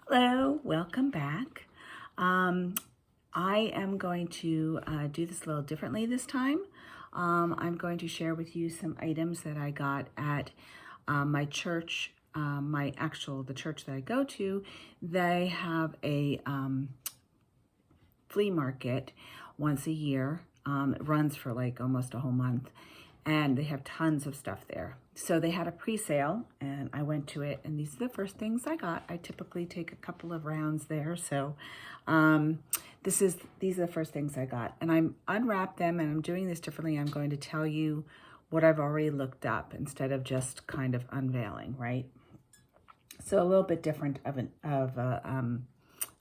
Hello, welcome back. I am going to do this a little differently this time. I'm going to share with you some items that I got at my church, the church that I go to. They have a flea market once a year. It runs for like almost a whole month, and they have tons of stuff there. So they had a pre-sale, and I went to it, and these are the first things I got. I typically take a couple of rounds there, so these are the first things I got. And I'm unwrapped them, and I'm doing this differently. I'm going to tell you what I've already looked up instead of just kind of unveiling, right? So a little bit different of an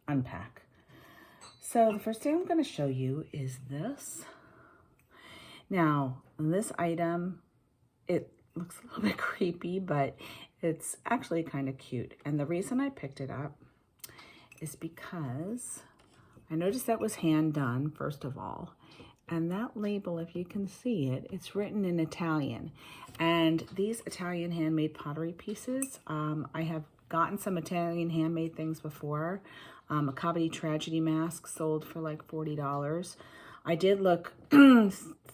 unpack. So the first thing I'm going to show you is this. Now, this item, it looks a little bit creepy, but it's actually kind of cute. And the reason I picked it up is because I noticed that was hand done, first of all. And that label, if you can see it, it's written in Italian. And these Italian handmade pottery pieces, I have gotten some Italian handmade things before. A comedy tragedy mask sold for like $40. I did look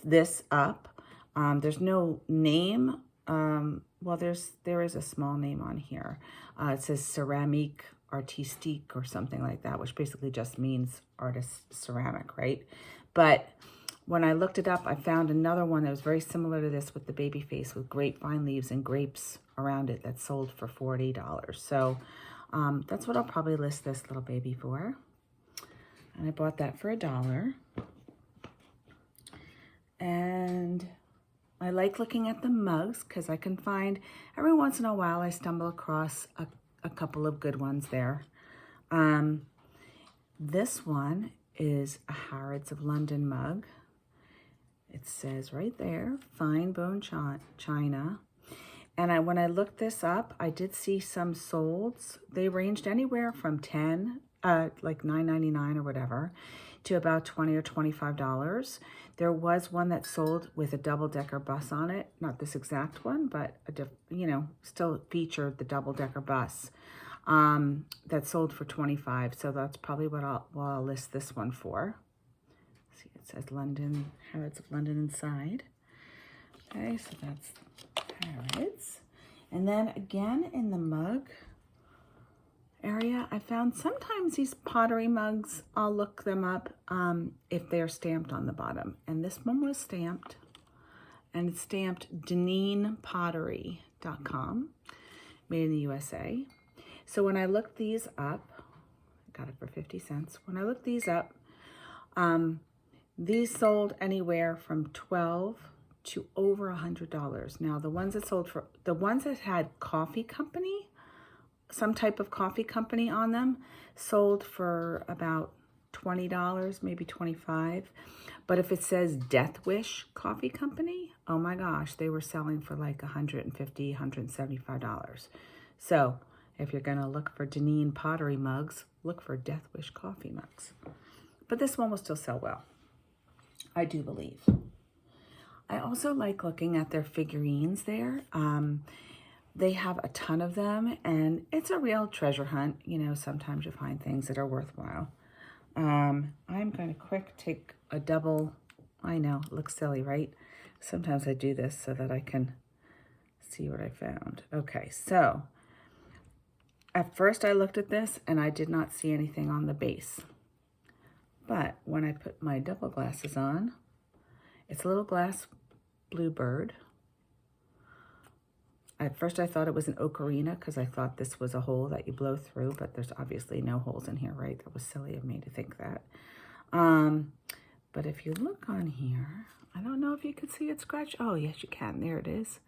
this up. There's no name. Well, there is a small name on here. It says ceramique artistique or something like that, which basically just means artist ceramic, right? But when I looked it up, I found another one that was very similar to this with the baby face with grapevine leaves and grapes around it that sold for $40. So that's what I'll probably list this little baby for. And I bought that for $1. And I like looking at the mugs because I can find, every once in a while, I stumble across a couple of good ones there. This one is a Harrods of London mug. It says right there, fine bone china. And when I looked this up, I did see some solds. They ranged anywhere from like $9.99 or whatever, to about $20 or $25. There was one that sold with a double-decker bus on it. Not this exact one, but still featured the double-decker bus that sold for $25. So that's probably what I'll list this one for. See, it says London, Harrods of London inside. Okay, so that's Harrods. And then again in the mug area, I found sometimes these pottery mugs, I'll look them up if they're stamped on the bottom. And this one was stamped, and it's stamped DeninPottery.com, made in the USA. So when I looked these up, I got it for 50 cents. When I looked these up, these sold anywhere from $12 to over $100. Now the ones that had coffee company, some type of coffee company on them, sold for about $20, maybe $25. But if it says Death Wish Coffee Company, oh my gosh, they were selling for like $150, $175. So if you're gonna look for Denin pottery mugs, look for Death Wish coffee mugs. But this one will still sell well, I do believe. I also like looking at their figurines there. They have a ton of them, and it's a real treasure hunt. Sometimes you find things that are worthwhile. I'm going to take a double. I know, it looks silly, right? Sometimes I do this so that I can see what I found. Okay, so at first I looked at this, and I did not see anything on the base. But when I put my double glasses on, it's a little glass bluebird. At first I thought it was an ocarina because I thought this was a hole that you blow through, but there's obviously no holes in here, right? That was silly of me to think that. But if you look on here, I don't know if you can see it scratched. Oh, yes, you can. There it is.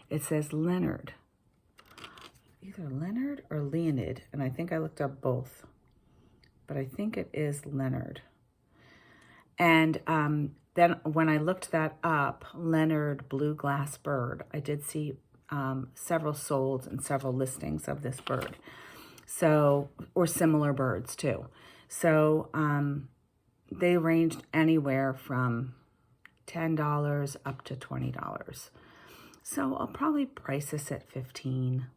It says Leonard. Either Leonard or Leonid, and I think I looked up both. But I think it is Leonard. And then when I looked that up, Leonard blue glass bird, I did see several sold and several listings of this bird. So, or similar birds too. So they ranged anywhere from $10 up to $20. So I'll probably price this at $15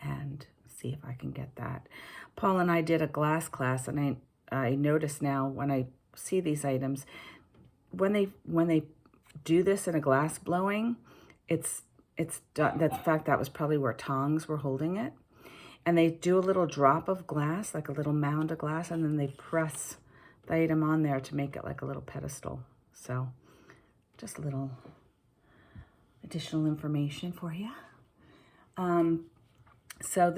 and see if I can get that. Paul and I did a glass class, and I notice now when I see these items, when they do this in a glass blowing, it's done. That's, in fact, that was probably where tongs were holding it. And they do a little drop of glass, like a little mound of glass, and then they press the item on there to make it like a little pedestal. So just a little additional information for you. So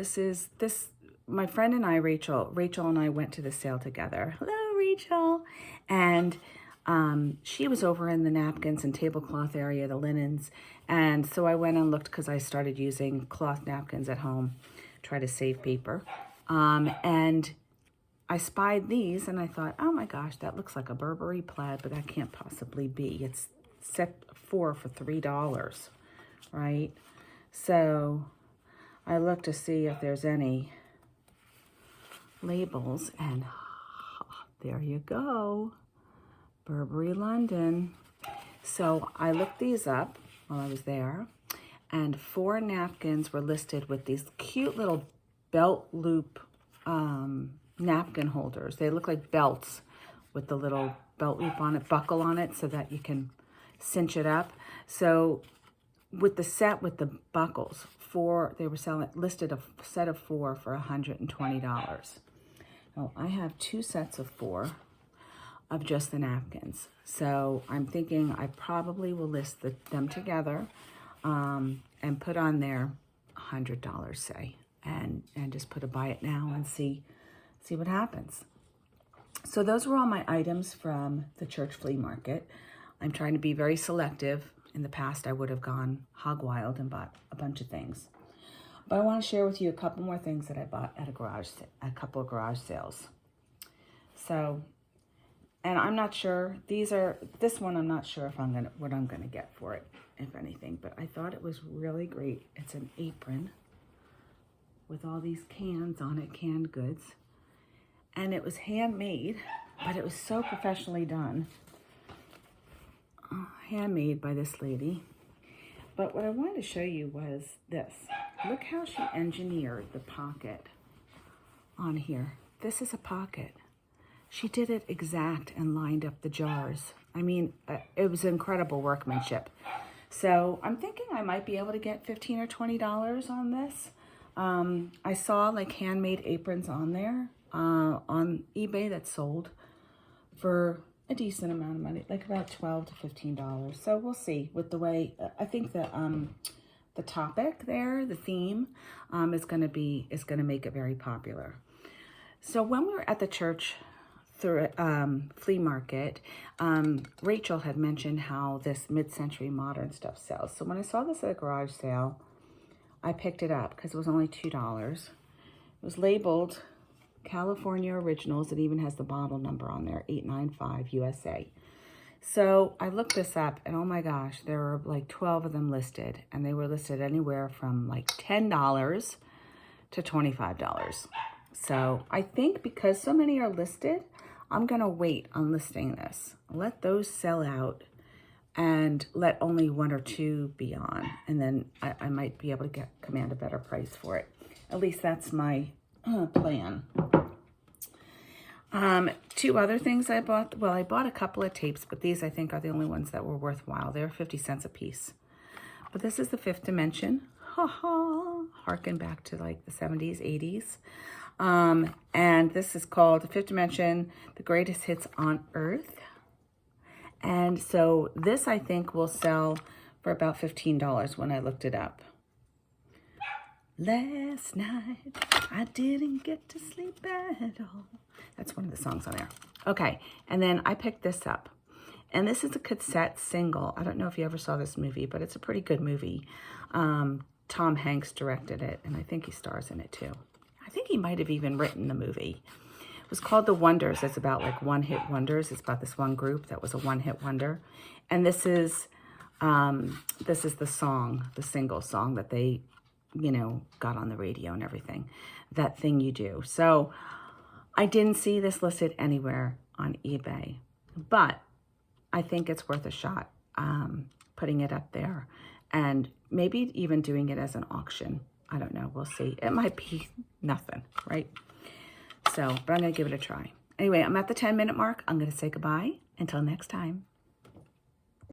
my friend and I, Rachel and I went to the sale together. Hello, Rachel. And she was over in the napkins and tablecloth area, the linens. And so I went and looked because I started using cloth napkins at home, try to save paper. And I spied these and I thought, oh my gosh, that looks like a Burberry plaid, but that can't possibly be. It's set 4 for $3, right? So I looked to see if there's any labels, and there you go, Burberry London. So I looked these up while I was there, and 4 napkins were listed with these cute little belt loop napkin holders. They look like belts with the little belt loop on it, buckle on it, so that you can cinch it up. So with the set with the buckles, they were listed a set of 4 for $120. Now I have 2 sets of 4 of just the napkins. So I'm thinking I probably will list them together and put on there $100, say, and just put a buy it now and see what happens. So those were all my items from the church flea market. I'm trying to be very selective. In the past, I would have gone hog wild and bought a bunch of things. But I want to share with you a couple more things that I bought at a couple of garage sales. So, and I'm not sure, this one I'm not sure if what I'm gonna get for it, if anything, but I thought it was really great. It's an apron with all these cans on it, canned goods. And it was handmade, but it was so professionally done. Handmade by this lady. But what I wanted to show you was this. Look how she engineered the pocket on here. This is a pocket. She did it exact and lined up the jars. I mean, it was incredible workmanship. So I'm thinking I might be able to get $15 or $20 on this. I saw like handmade aprons on there on eBay that sold for a decent amount of money, like about $12 to $15. So we'll see with the way, I think the topic there, the theme, is going to make it very popular. So when we were at the church flea market, Rachel had mentioned how this mid-century modern stuff sells. So when I saw this at a garage sale, I picked it up because it was only $2. It was labeled California Originals. It even has the bottle number on there, 895 USA. So I looked this up, and oh my gosh, there were like 12 of them listed, and they were listed anywhere from like $10 to $25. So I think because so many are listed, I'm gonna wait on listing this. Let those sell out and let only 1 or 2 be on, and then I might be able to command a better price for it. At least that's my plan. 2 other things I bought. Well, I bought a couple of tapes, but these I think are the only ones that were worthwhile. They're 50 cents a piece. But this is the 5th Dimension. Ha ha. Harken back to like the 70s, 80s. And this is called the 5th Dimension, the Greatest Hits on Earth. And so this I think will sell for about $15 when I looked it up. Last night, I didn't get to sleep at all. That's one of the songs on there. Okay, and then I picked this up. And this is a cassette single. I don't know if you ever saw this movie, but it's a pretty good movie. Tom Hanks directed it, and I think he stars in it too. I think he might have even written the movie. It was called The Wonders. It's about like one-hit wonders. It's about this one group that was a one-hit wonder. And this is the song, the single song that they got on the radio and everything, That Thing You Do. So I didn't see this listed anywhere on eBay, but I think it's worth a shot, putting it up there and maybe even doing it as an auction I don't know. We'll see. It might be nothing, right? So, but I'm going to give it a try. Anyway, I'm at the 10-minute mark. I'm going to say goodbye. Until next time.